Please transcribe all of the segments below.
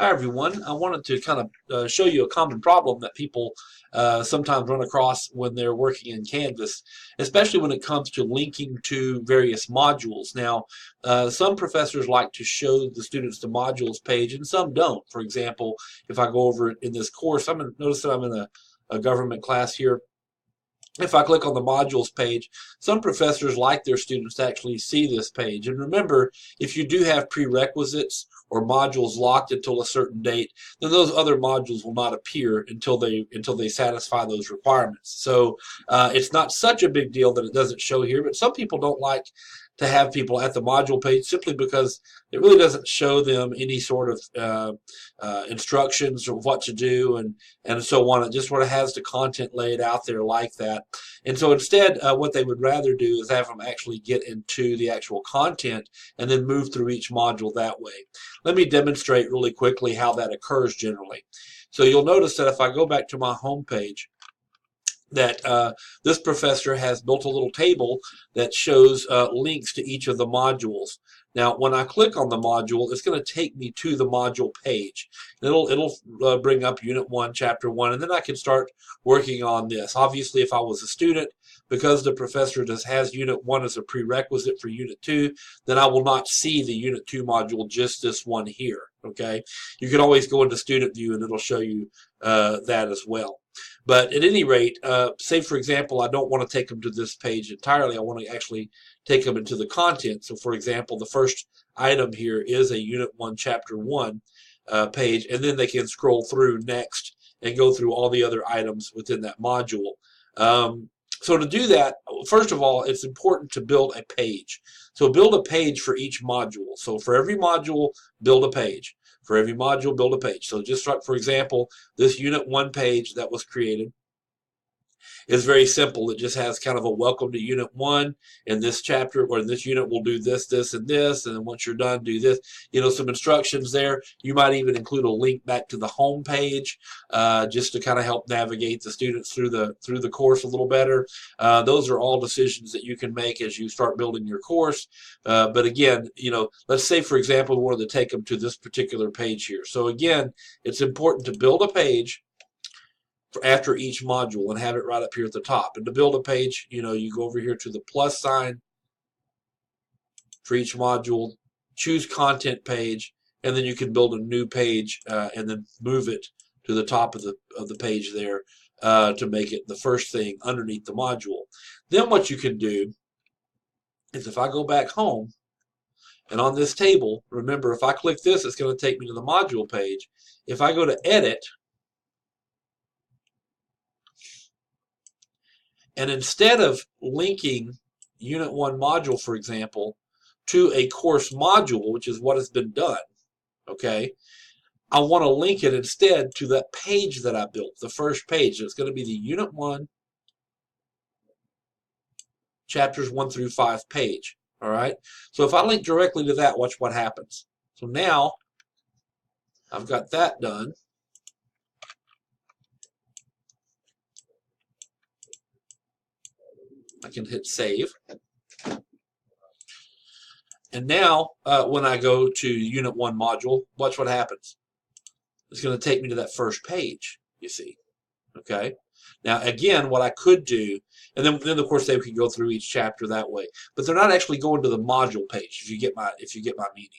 Hi everyone. I wanted to kind of show you a common problem that people sometimes run across when they're working in Canvas, especially when it comes to linking to various modules. Now, some professors like to show the students the modules page and some don't. For example, if I go over in this course, notice that I'm in a government class here. If I click on the modules page, some professors like their students to actually see this page. And remember, if you do have prerequisites or modules locked until a certain date, then those other modules will not appear until they satisfy those requirements. So it's not such a big deal that it doesn't show here, but some people don't like to have people at the module page simply because it really doesn't show them any sort of instructions or what to do and so on. It just sort of has the content laid out there like that. And so instead, what they would rather do is have them actually get into the actual content and then move through each module that way. Let me demonstrate really quickly how that occurs generally. So you'll notice that if I go back to my home page, that this professor has built a little table that shows links to each of the modules. Now, when I click on the module, it's going to take me to the module page. It'll bring up Unit 1, Chapter 1, and then I can start working on this. Obviously, if I was a student, because the professor has Unit 1 as a prerequisite for Unit 2, then I will not see the Unit 2 module, just this one here. Okay, you can always go into Student View, and it'll show you that as well. But at any rate, say for example, I don't want to take them to this page entirely. I want to actually take them into the content. So for example, the first item here is a Unit 1, Chapter 1 page, and then they can scroll through next and go through all the other items within that module. So to do that, first of all, it's important to build a page. So build a page for each module. So for every module, build a page. For every module, build a page. So just like, for example, this Unit 1 page that was created is very simple. It just has kind of a welcome to Unit 1. In this chapter or in this unit, we'll do this, this, and this. And then once you're done, do this. You know, some instructions there. You might even include a link back to the home page just to kind of help navigate the students through the course a little better. Those are all decisions that you can make as you start building your course. But again, you know, let's say, for example, we wanted to take them to this particular page here. So again, it's important to build a page after each module and have it right up here at the top. And to build a page, you know, you go over here to the plus sign for each module, choose content page, and then you can build a new page and then move it to the top of the page there to make it the first thing underneath the module. Then what you can do is if I go back home and on this table, remember if I click this, it's going to take me to the module page. If I go to edit, and instead of linking Unit 1 module, for example, to a course module, which is what has been done, okay, I want to link it instead to that page that I built, the first page. It's going to be the Unit 1, Chapters 1 through 5 page, all right? So if I link directly to that, watch what happens. So now I've got that done. I can hit save. And now when I go to Unit 1 module, watch what happens. It's going to take me to that first page, you see. Okay. Now, again, what I could do, and then of course they can go through each chapter that way, but they're not actually going to the module page. If you get my meaning.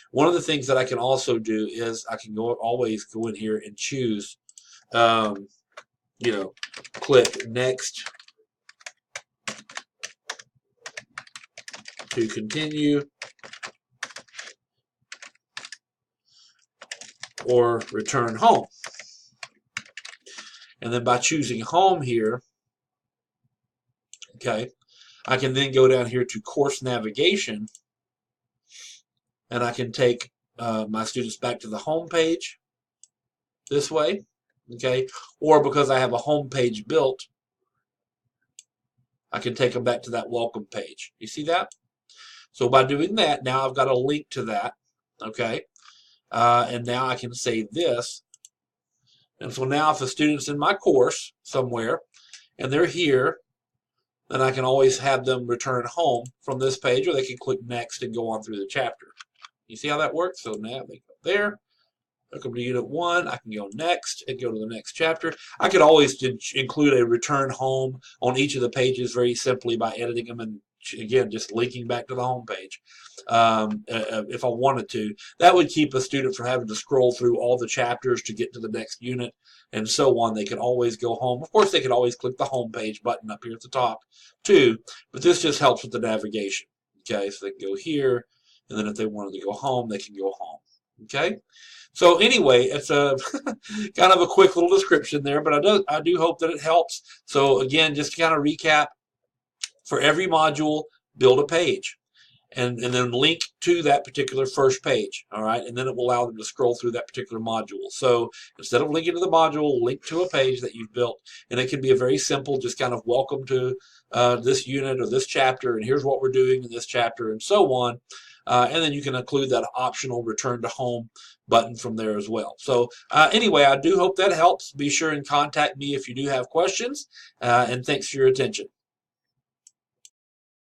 One of the things that I can also do is I can always go in here and choose, you know, click next to continue, or return home. And then by choosing home here, okay, I can then go down here to course navigation, and I can take my students back to the home page this way, okay, or because I have a home page built, I can take them back to that welcome page. You see that? So by doing that, now I've got a link to that, okay, and now I can say this. And so now if a student's in my course somewhere and they're here, then I can always have them return home from this page, or they can click next and go on through the chapter. You see how that works? So now they go there, Welcome to Unit 1. I can go next and go to the next chapter. I could always include a return home on each of the pages very simply by editing them and, again, just linking back to the home page if I wanted to. That would keep a student from having to scroll through all the chapters to get to the next unit and so on. They can always go home. Of course, they can always click the home page button up here at the top too, but this just helps with the navigation. Okay, so they can go here, and then if they wanted to go home, they can go home. Okay. So anyway, it's a kind of a quick little description there, but I do hope that it helps. So again, just to kind of recap, for every module, build a page and then link to that particular first page, all right? And then it will allow them to scroll through that particular module. So instead of linking to the module, link to a page that you've built, and it can be a very simple, just kind of welcome to this unit or this chapter, and here's what we're doing in this chapter, and so on. And then you can include that optional return to home button from there as well. So anyway, I do hope that helps. Be sure and contact me if you do have questions, and thanks for your attention.